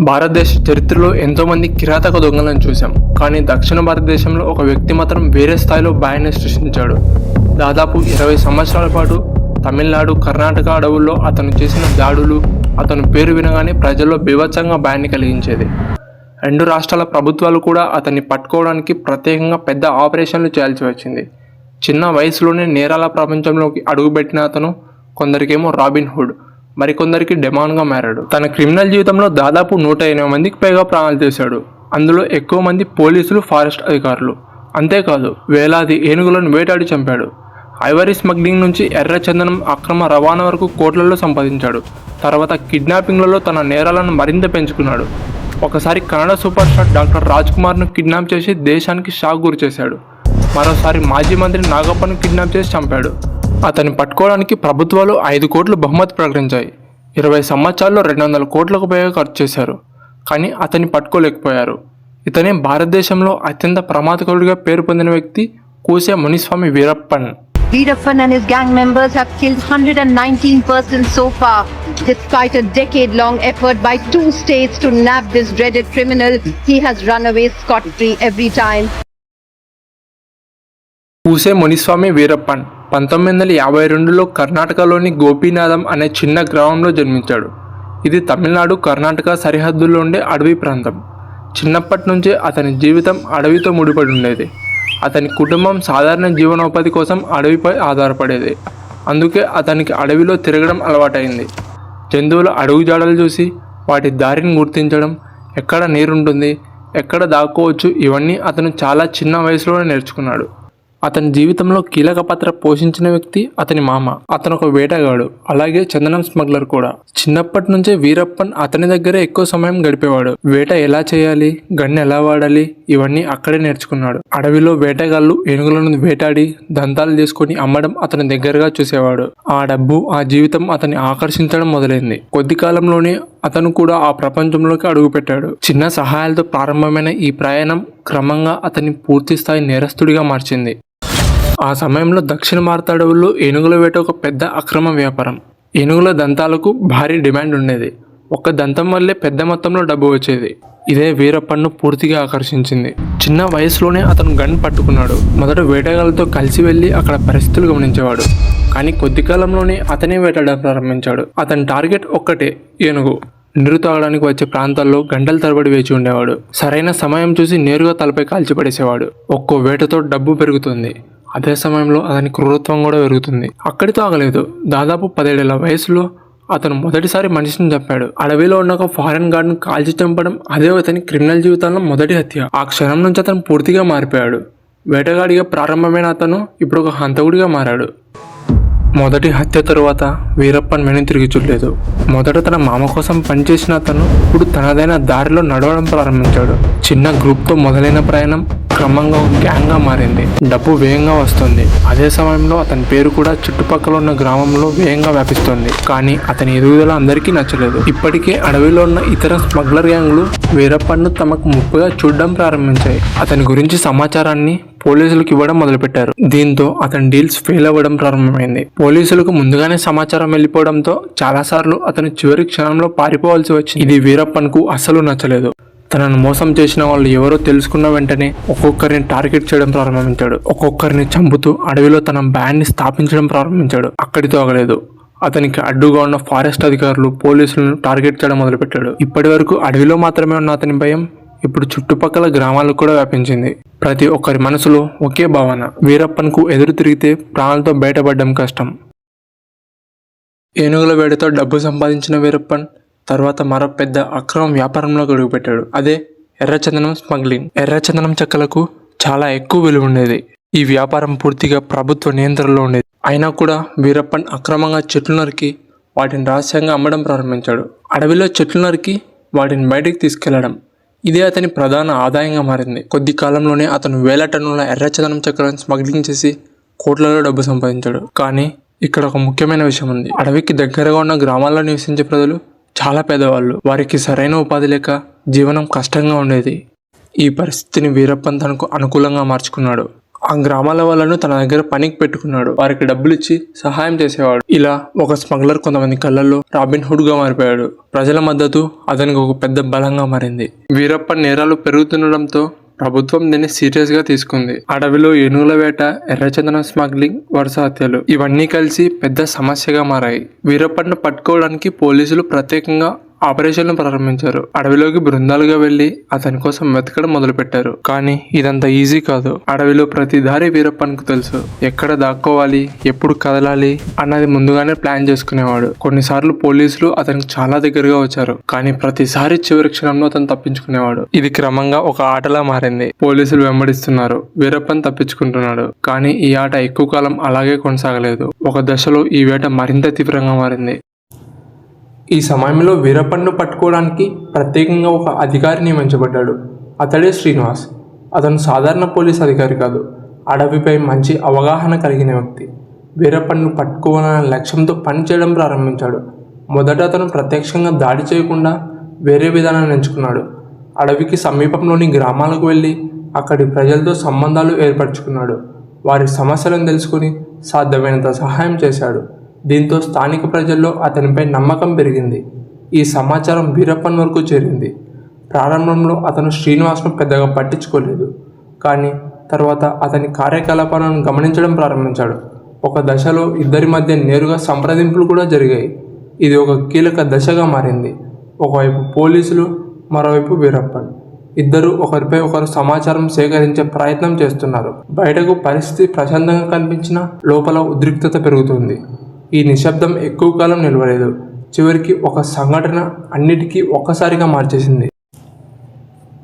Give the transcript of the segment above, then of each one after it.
భారతదేశ చరిత్రలో ఎంతోమంది కిరాతక దొంగలను చూశాం. కానీ దక్షిణ భారతదేశంలో ఒక వ్యక్తి మాత్రం వేరే స్థాయిలో భయాన్ని సృష్టించాడు. దాదాపు 20 సంవత్సరాల పాటు తమిళనాడు, కర్ణాటక అడవుల్లో అతను చేసిన దాడులు అతని పేరు వినగానే ప్రజల్లో బీభత్సంగా భయాన్ని కలిగించేది. 2 రాష్ట్రాల ప్రభుత్వాలు కూడా అతన్ని పట్టుకోవడానికి ప్రత్యేకంగా పెద్ద ఆపరేషన్లు చేయాల్సి వచ్చింది. చిన్న వయసులోనే నేరాల ప్రపంచంలోకి అడుగుపెట్టిన అతను కొందరికేమో రాబిన్ హుడ్, మరికొందరికి డెమాన్గా మారాడు. తన క్రిమినల్ జీవితంలో దాదాపు 180 మందికి పైగా ప్రాణాలు తీశాడు. అందులో ఎక్కువ మంది పోలీసులు, ఫారెస్ట్ అధికారులు. అంతేకాదు వేలాది ఏనుగులను వేటాడి చంపాడు. ఐవరీ స్మగ్లింగ్ నుంచి ఎర్ర చందనం అక్రమ రవాణా వరకు కోట్లలో సంపాదించాడు. తర్వాత కిడ్నాపింగ్లలో తన నేరాలను మరింత పెంచుకున్నాడు. ఒకసారి Kannada super star doctor Raj కుమార్ను కిడ్నాప్ చేసి దేశానికి షాక్ గురి చేశాడు. మరోసారి మాజీ మంత్రి నాగప్పను కిడ్నాప్ చేసి చంపాడు. అతన్ని పట్టుకోవడానికి ప్రభుత్వాలు 5 కోట్లు బహుమతి ప్రకటించాయి. 20 సంవత్సరాల్లో 200 కోట్లకు పైగా ఖర్చు చేశారు. కానీ అతన్ని పట్టుకోలేకపోయారు. ఇతనే భారతదేశంలో అత్యంత ప్రమాదకరుడిగా పేరు పొందిన వ్యక్తి కూసే Muniswamy Veerappan. Veerappan and his gang members have killed 119 persons so far. Despite a decade-long effort by 2 states to nab this dreaded criminal, he has run away scot-free every time. కూసే Muniswamy Veerappan 1952లో కర్ణాటకలోని గోపీనాథం అనే చిన్న గ్రామంలో జన్మించాడు. ఇది తమిళనాడు, కర్ణాటక సరిహద్దుల్లో ఉండే అడవి ప్రాంతం. చిన్నప్పటి నుంచే అతని జీవితం అడవితో ముడిపడి ఉండేది. అతని కుటుంబం సాధారణ జీవనోపాధి కోసం అడవిపై ఆధారపడేది. అందుకే అతనికి అడవిలో తిరగడం అలవాటైంది. జంతువుల అడుగు జాడలు చూసి వాటి దారిని గుర్తించడం, ఎక్కడ నీరుంటుంది, ఎక్కడ దాక్కోవచ్చు, ఇవన్నీ అతను చాలా చిన్న వయసులోనే నేర్చుకున్నాడు. అతని జీవితంలో కీలక పాత్ర పోషించిన వ్యక్తి అతని మామ. అతను ఒక వేటగాడు, అలాగే చందనం స్మగ్లర్ కూడా. చిన్నప్పటి నుంచే వీరప్పన్ అతని దగ్గరే ఎక్కువ సమయం గడిపేవాడు. వేట ఎలా చేయాలి, గన్ను ఎలా వాడాలి, ఇవన్నీ అక్కడే నేర్చుకున్నాడు. అడవిలో వేటగాళ్ళు ఏనుగులను వేటాడి దంతాలు తీసుకొని అమ్మడం అతని దగ్గరగా చూసేవాడు. ఆ డబ్బు, ఆ జీవితం అతన్ని ఆకర్షించడం మొదలైంది. కొద్ది కాలంలోనే అతను కూడా ఆ ప్రపంచంలోకి అడుగుపెట్టాడు. చిన్న సహాయాలతో ప్రారంభమైన ఈ ప్రయాణం క్రమంగా అతన్ని పూర్తి స్థాయి నేరస్తుడిగా మార్చింది. ఆ సమయంలో దక్షిణ భారత అడవుల్లో ఏనుగుల వేట ఒక పెద్ద అక్రమ వ్యాపారం. ఏనుగుల దంతాలకు భారీ డిమాండ్ ఉండేది. ఒక్క దంతం వల్లే పెద్ద మొత్తంలో డబ్బు వచ్చేది. ఇదే వీరప్పన్ను పూర్తిగా ఆకర్షించింది. చిన్న వయసులోనే అతను గన్ పట్టుకున్నాడు. మొదట వేటగాళ్ళతో కలిసి వెళ్ళి అక్కడ పరిస్థితులు గమనించేవాడు. కానీ కొద్ది కాలంలోనే అతనే వేటాడడం ప్రారంభించాడు. అతని టార్గెట్ ఒక్కటే, ఏనుగు. నీరు తాగడానికి వచ్చే ప్రాంతాల్లో గంటల తరబడి వేచి ఉండేవాడు. సరైన సమయం చూసి నేరుగా తలపై కాల్చిపడేసేవాడు. ఒక్కో వేటతో డబ్బు పెరుగుతుంది. అదే సమయంలో అతని క్రూరత్వం కూడా పెరుగుతుంది. అక్కడితో ఆగలేదు. దాదాపు 17 ఏళ్ల వయసులో అతను మొదటిసారి మనిషిని చంపాడు. అడవిలో ఉన్న ఒక ఫారెన్ గార్డ్ను కాల్చి చంపడం అదే అతని క్రిమినల్ జీవితంలో మొదటి హత్య. ఆ క్షణం నుంచి అతను పూర్తిగా మారిపోయాడు. వేటగాడిగా ప్రారంభమైన అతను ఇప్పుడు ఒక హంతకుడిగా మారాడు. మొదటి హత్య తరువాత వీరప్పన్ వెను తిరిగి చూడలేదు. మొదట తన మామ కోసం పనిచేసిన అతను ఇప్పుడు తనదైన దారిలో నడవడం ప్రారంభించాడు. చిన్న గ్రూప్తో మొదలైన ప్రయాణం క్రమంగా ఒక గ్యాంగ్గా మారింది. డబ్బు వేగంగా వస్తుంది. అదే సమయంలో అతని పేరు కూడా చుట్టుపక్కల ఉన్న గ్రామంలో వేగంగా వ్యాపిస్తుంది. కానీ అతని ఎదుగుదల అందరికీ నచ్చలేదు. ఇప్పటికే అడవిలో ఉన్న ఇతర స్మగ్లర్ గ్యాంగ్లు వీరప్పన్ను తమకు ముప్పుగా చూడడం ప్రారంభించాయి. అతని గురించి సమాచారాన్ని పోలీసులకు ఇవ్వడం మొదలుపెట్టారు. దీంతో అతని డీల్స్ ఫెయిల్ అవ్వడం ప్రారంభమైంది. పోలీసులకు ముందుగానే సమాచారం వెళ్ళిపోవడంతో చాలాసార్లు అతను చివరి క్షణంలో పారిపోవాల్సి వచ్చింది. ఇది వీరప్పన్కు అస్సలు నచ్చలేదు. తనను మోసం చేసిన వాళ్ళు ఎవరో తెలుసుకున్న వెంటనే ఒక్కొక్కరిని టార్గెట్ చేయడం ప్రారంభించాడు. ఒక్కొక్కరిని చంపుతూ అడవిలో తన బ్యాండ్ని స్థాపించడం ప్రారంభించాడు. అక్కడితో ఆగలేదు. అతనికి అడ్డుగా ఉన్న ఫారెస్ట్ అధికారులు, పోలీసులను టార్గెట్ చేయడం మొదలుపెట్టాడు. ఇప్పటి వరకు అడవిలో మాత్రమే ఉన్న అతని భయం ఇప్పుడు చుట్టుపక్కల గ్రామాలకు కూడా వ్యాపించింది. ప్రతి ఒక్కరి మనసులో ఒకే భావన, వీరప్పన్కు ఎదురు తిరిగితే ప్రాణాలతో బయటపడడం కష్టం. ఏనుగుల వేటతో డబ్బు సంపాదించిన వీరప్పన్ తర్వాత మరో పెద్ద అక్రమ వ్యాపారంలో అడుగుపెట్టాడు. అదే ఎర్రచందనం స్మగ్లింగ్. ఎర్రచందనం చెక్కలకు చాలా ఎక్కువ విలువ ఉండేది. ఈ వ్యాపారం పూర్తిగా ప్రభుత్వ నియంత్రణలో ఉండేది. అయినా కూడా వీరప్పన్ అక్రమంగా చెట్లు నరికి వాటిని రహస్యంగా అమ్మడం ప్రారంభించాడు. అడవిలో చెట్లు నరికి వాటిని బయటికి తీసుకెళ్లడం, ఇదే అతని ప్రధాన ఆదాయంగా మారింది. కొద్ది కాలంలోనే అతను వేల టన్నుల ఎర్రచందనం చెక్కలను స్మగ్లింగ్ చేసి కోట్లలో డబ్బు సంపాదించాడు. కానీ ఇక్కడ ఒక ముఖ్యమైన విషయం ఉంది. అడవికి దగ్గరగా ఉన్న గ్రామాల్లో నివసించే ప్రజలు చాలా పేదవాళ్ళు. వారికి సరైన ఉపాధి లేక జీవనం కష్టంగా ఉండేది. ఈ పరిస్థితిని వీరప్పన్ తనకు అనుకూలంగా మార్చుకున్నాడు. ఆ గ్రామాల వాళ్ళను తన దగ్గర పనికి పెట్టుకున్నాడు. వారికి డబ్బులు ఇచ్చి సహాయం చేసేవాడు. ఇలా ఒక స్మగ్లర్ కొంతమంది కళ్ళల్లో రాబిన్ హుడ్ గా మారిపోయాడు. ప్రజల మద్దతు అతనికి ఒక పెద్ద బలంగా మారింది. వీరప్పన్ నేరాలు పెరుగుతుండడంతో ప్రభుత్వం దీన్ని సీరియస్ గా తీసుకుంది. అడవిలో ఏనుగుల వేట, ఎర్రచందనం స్మగ్లింగ్, వరుస హత్యలు ఇవన్నీ కలిసి పెద్ద సమస్యగా మారాయి. వీరప్పన్ను పట్టుకోవడానికి పోలీసులు ప్రత్యేకంగా ఆపరేషన్లు ప్రారంభించారు. అడవిలోకి బృందాలుగా వెళ్లి అతని కోసం వెతకడం మొదలు పెట్టారు. కానీ ఇదంతా ఈజీ కాదు. అడవిలో ప్రతి దారి వీరప్పన్కు తెలుసు. ఎక్కడ దాక్కోవాలి, ఎప్పుడు కదలాలి అన్నది ముందుగానే ప్లాన్ చేసుకునేవాడు. కొన్నిసార్లు పోలీసులు అతనికి చాలా దగ్గరగా వచ్చారు. కానీ ప్రతిసారి చివరి క్షణంలో అతను తప్పించుకునేవాడు. ఇది క్రమంగా ఒక ఆటలా మారింది. పోలీసులు వెంబడిస్తున్నారు, వీరప్పన్ తప్పించుకుంటున్నాడు. కానీ ఈ ఆట ఎక్కువ కాలం అలాగే కొనసాగలేదు. ఒక దశలో ఈ వేట మరింత తీవ్రంగా మారింది. ఈ సమయంలో వీరప్పన్ను పట్టుకోవడానికి ప్రత్యేకంగా ఒక అధికారి నియమించబడ్డాడు. అతడే శ్రీనివాస్. అతను సాధారణ పోలీస్ అధికారి కాదు, అడవిపై మంచి అవగాహన కలిగిన వ్యక్తి. వీరప్పన్ను పట్టుకోవాలన్న లక్ష్యంతో పనిచేయడం ప్రారంభించాడు. మొదట అతను ప్రత్యక్షంగా దాడి చేయకుండా వేరే విధానాన్ని ఎంచుకున్నాడు. అడవికి సమీపంలోని గ్రామాలకు వెళ్ళి అక్కడి ప్రజలతో సంబంధాలు ఏర్పరచుకున్నాడు. వారి సమస్యలను తెలుసుకుని సాధ్యమైనంత సహాయం చేశాడు. దీంతో స్థానిక ప్రజల్లో అతనిపై నమ్మకం పెరిగింది. ఈ సమాచారం వీరప్పన్ వరకు చేరింది. ప్రారంభంలో అతను శ్రీనివాస్ను పెద్దగా పట్టించుకోలేదు. కానీ తర్వాత అతని కార్యకలాపాలను గమనించడం ప్రారంభించాడు. ఒక దశలో ఇద్దరి మధ్య నేరుగా సంప్రదింపులు కూడా జరిగాయి. ఇది ఒక కీలక దశగా మారింది. ఒకవైపు పోలీసులు, మరోవైపు వీరప్పన్. ఇద్దరు ఒకరిపై ఒకరు సమాచారం సేకరించే ప్రయత్నం చేస్తున్నారు. బయటకు పరిస్థితి ప్రశాంతంగా కనిపించినా లోపల ఉద్రిక్తత పెరుగుతుంది. ఈ నిశ్శబ్దం ఎక్కువ కాలం నిలవలేదు. చివరికి ఒక సంఘటన అన్నిటికీ ఒక్కసారిగా మార్చేసింది.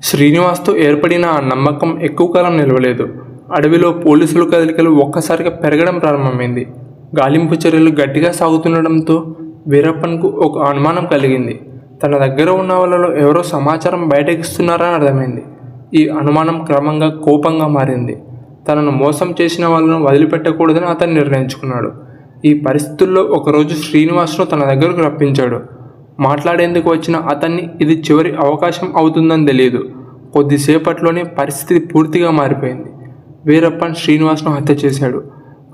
శ్రీనివాస్తో ఏర్పడిన ఆ నమ్మకం ఎక్కువ కాలం నిలవలేదు. అడవిలో పోలీసుల కదలికలు ఒక్కసారిగా పెరగడం ప్రారంభమైంది. గాలింపు చర్యలు గట్టిగా సాగుతుండడంతో వీరప్పన్కు ఒక అనుమానం కలిగింది. తన దగ్గర ఉన్న వాళ్ళలో ఎవరో సమాచారం బయటకిస్తున్నారని అర్థమైంది. ఈ అనుమానం క్రమంగా కోపంగా మారింది. తనను మోసం చేసిన వాళ్ళను వదిలిపెట్టకూడదని అతను నిర్ణయించుకున్నాడు. ఈ పరిస్థితుల్లో ఒకరోజు శ్రీనివాస్ను తన దగ్గరకు రప్పించాడు. మాట్లాడేందుకు వచ్చిన అతన్ని ఇది చివరి అవకాశం అవుతుందని తెలియదు. కొద్దిసేపట్లోనే పరిస్థితి పూర్తిగా మారిపోయింది. వీరప్పన్ శ్రీనివాస్ను హత్య చేశాడు.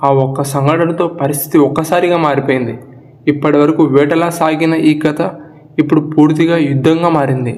ఆ ఒక్క సంఘటనతో పరిస్థితి ఒక్కసారిగా మారిపోయింది. ఇప్పటి వరకు వేటలా సాగిన ఈ కథ ఇప్పుడు పూర్తిగా యుద్ధంగా మారింది.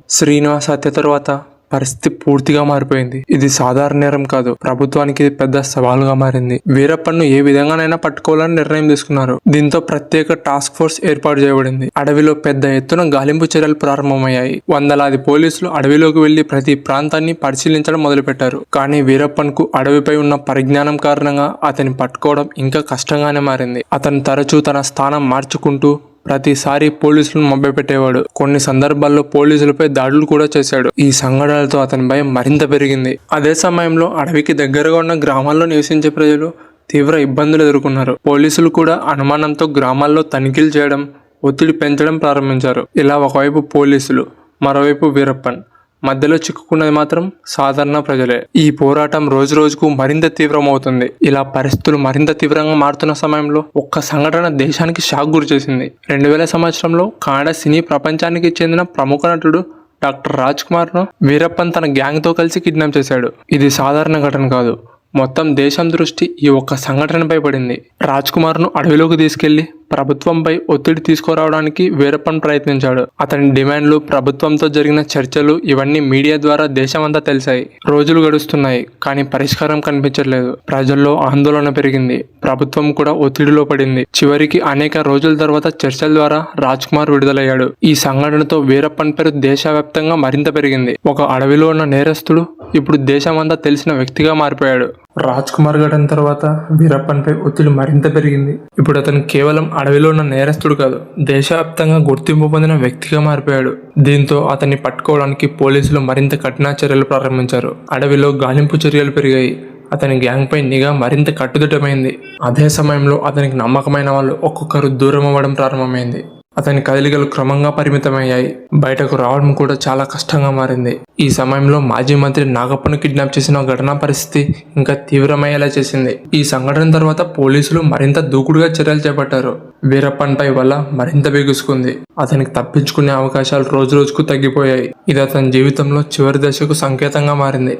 శ్రీనివాస్ హత్య తర్వాత పరిస్థితి పూర్తిగా మారిపోయింది. ఇది సాధారణ నేరం కాదు, ప్రభుత్వానికి ఇది పెద్ద సవాలుగా మారింది. వీరప్పన్ను ఏ విధంగానైనా పట్టుకోవాలని నిర్ణయం తీసుకున్నారు. దీంతో ప్రత్యేక టాస్క్ ఫోర్స్ ఏర్పాటు చేయబడింది. అడవిలో పెద్ద ఎత్తున గాలింపు చర్యలు ప్రారంభమయ్యాయి. వందలాది పోలీసులు అడవిలోకి వెళ్లి ప్రతి ప్రాంతాన్ని పరిశీలించడం మొదలుపెట్టారు. కానీ వీరప్పన్కు అడవిపై ఉన్న పరిజ్ఞానం కారణంగా అతన్ని పట్టుకోవడం ఇంకా కష్టంగానే మారింది. అతను తరచూ తన స్థానం మార్చుకుంటూ ప్రతిసారి పోలీసులను మభ్యపెట్టేవాడు. కొన్ని సందర్భాల్లో పోలీసులపై దాడులు కూడా చేశాడు. ఈ సంఘటనలతో అతని భయం మరింత పెరిగింది. అదే సమయంలో అడవికి దగ్గరగా ఉన్న గ్రామాల్లో నివసించే ప్రజలు తీవ్ర ఇబ్బందులు ఎదుర్కొన్నారు. పోలీసులు కూడా అనుమానంతో గ్రామాల్లో తనిఖీలు చేయడం, ఒత్తిడి పెంచడం ప్రారంభించారు. ఇలా ఒకవైపు పోలీసులు, మరోవైపు వీరప్పన్. మధ్యలో చిక్కుకున్నది మాత్రం సాధారణ ప్రజలే. ఈ పోరాటం రోజు రోజుకు మరింత తీవ్రమవుతుంది. ఇలా పరిస్థితులు మరింత తీవ్రంగా మారుతున్న సమయంలో ఒక్క సంఘటన దేశానికి షాక్ గురి చేసింది. 2000 సంవత్సరంలో కన్నడ సినీ ప్రపంచానికి చెందిన ప్రముఖ నటుడు డాక్టర్ రాజ్ కుమార్ను వీరప్పన్ తన గ్యాంగ్తో కలిసి కిడ్నాప్ చేశాడు. ఇది సాధారణ ఘటన కాదు. మొత్తం దేశం దృష్టి ఈ ఒక్క సంఘటనపై పడింది. రాజ్ కుమార్ను అడవిలోకి తీసుకెళ్లి ప్రభుత్వంపై ఒత్తిడి తీసుకురావడానికి వీరప్పన్ ప్రయత్నించాడు. అతని డిమాండ్లు, ప్రభుత్వంతో జరిగిన చర్చలు ఇవన్నీ మీడియా ద్వారా దేశమంతా తెలిసాయి. రోజులు గడుస్తున్నాయి, కానీ పరిష్కారం కనిపించట్లేదు. ప్రజల్లో ఆందోళన పెరిగింది. ప్రభుత్వం కూడా ఒత్తిడిలో పడింది. చివరికి అనేక రోజుల తర్వాత చర్చల ద్వారా రాజ్ కుమార్ విడుదలయ్యాడు. ఈ సంఘటనతో వీరప్పన్ పేరు దేశవ్యాప్తంగా మరింత పెరిగింది. ఒక అడవిలో ఉన్న నేరస్తుడు ఇప్పుడు దేశమంతా తెలిసిన వ్యక్తిగా మారిపోయాడు. రాజ్ కుమార్ ఘటన తర్వాత వీరప్పన్ పై ఒత్తిడి మరింత పెరిగింది. ఇప్పుడు అతను కేవలం అడవిలో ఉన్న నేరస్తుడు కాదు, దేశవ్యాప్తంగా గుర్తింపు పొందిన వ్యక్తిగా మారిపోయాడు. దీంతో అతన్ని పట్టుకోవడానికి పోలీసులు మరింత కఠిన చర్యలు ప్రారంభించారు. అడవిలో గాలింపు చర్యలు పెరిగాయి. అతని గ్యాంగ్ పై నిఘా మరింత కట్టుదిట్టమైంది. అదే సమయంలో అతనికి నమ్మకమైన వాళ్ళు ఒక్కొక్కరు దూరం అవ్వడం ప్రారంభమైంది. అతని కదలికలు క్రమంగా పరిమితమయ్యాయి. బయటకు రావడం కూడా చాలా కష్టంగా మారింది. ఈ సమయంలో మాజీ మంత్రి నాగప్పను కిడ్నాప్ చేసిన ఘటనా పరిస్థితి ఇంకా తీవ్రమయ్యేలా చేసింది. ఈ సంఘటన తర్వాత పోలీసులు మరింత దూకుడుగా చర్యలు చేపట్టారు. వీరప్పన్ పై వల్ల మరింత బిగుసుకుంది. అతనికి తప్పించుకునే అవకాశాలు రోజు రోజుకు తగ్గిపోయాయి. ఇది అతని జీవితంలో చివరి దశకు సంకేతంగా మారింది.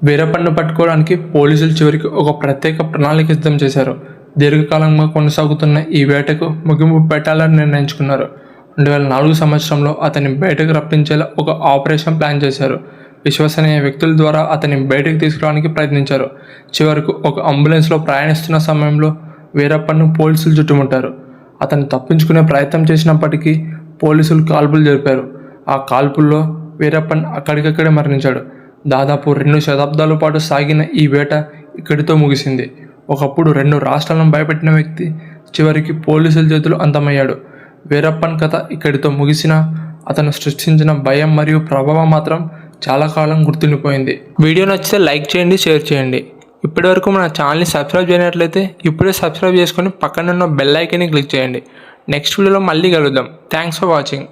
వీరప్పన్ను పట్టుకోవడానికి పోలీసులు చివరికి ఒక ప్రత్యేక ప్రణాళిక సిద్ధం చేశారు. దీర్ఘకాలంగా కొనసాగుతున్న ఈ వేటకు ముగింపు పెట్టాలని నిర్ణయించుకున్నారు. 2004 సంవత్సరంలో అతన్ని బయటకు రప్పించేలా ఒక ఆపరేషన్ ప్లాన్ చేశారు. విశ్వసనీయ వ్యక్తుల ద్వారా అతన్ని బయటకు తీసుకురావడానికి ప్రయత్నించారు. చివరకు ఒక అంబులెన్స్లో ప్రయాణిస్తున్న సమయంలో వీరప్పన్ను పోలీసులు చుట్టుముట్టారు. అతను తప్పించుకునే ప్రయత్నం చేసినప్పటికీ పోలీసులు కాల్పులు జరిపారు. ఆ కాల్పుల్లో వీరప్పన్ అక్కడికక్కడే మరణించాడు. దాదాపు 2 శతాబ్దాల పాటు సాగిన ఈ వేట ఇక్కడితో ముగిసింది. ఒకప్పుడు 2 రాష్ట్రాలను భయపెట్టిన వ్యక్తి చివరికి పోలీసుల చేతులు అంతమయ్యాడు. వీరప్పన్ కథ ఇక్కడితో ముగిసినా అతను సృష్టించిన భయం మరియు ప్రభావం మాత్రం చాలా కాలం గుర్తుండిపోయింది. వీడియో నచ్చితే లైక్ చేయండి, షేర్ చేయండి. ఇప్పటివరకు మన ఛానల్ని సబ్స్క్రైబ్ చేయనట్లయితే ఇప్పుడే సబ్స్క్రైబ్ చేసుకొని పక్కన ఉన్న బెల్ ఐకాన్ని క్లిక్ చేయండి. నెక్స్ట్ వీడియోలో మళ్ళీ కలుద్దాం. Thanks for watching.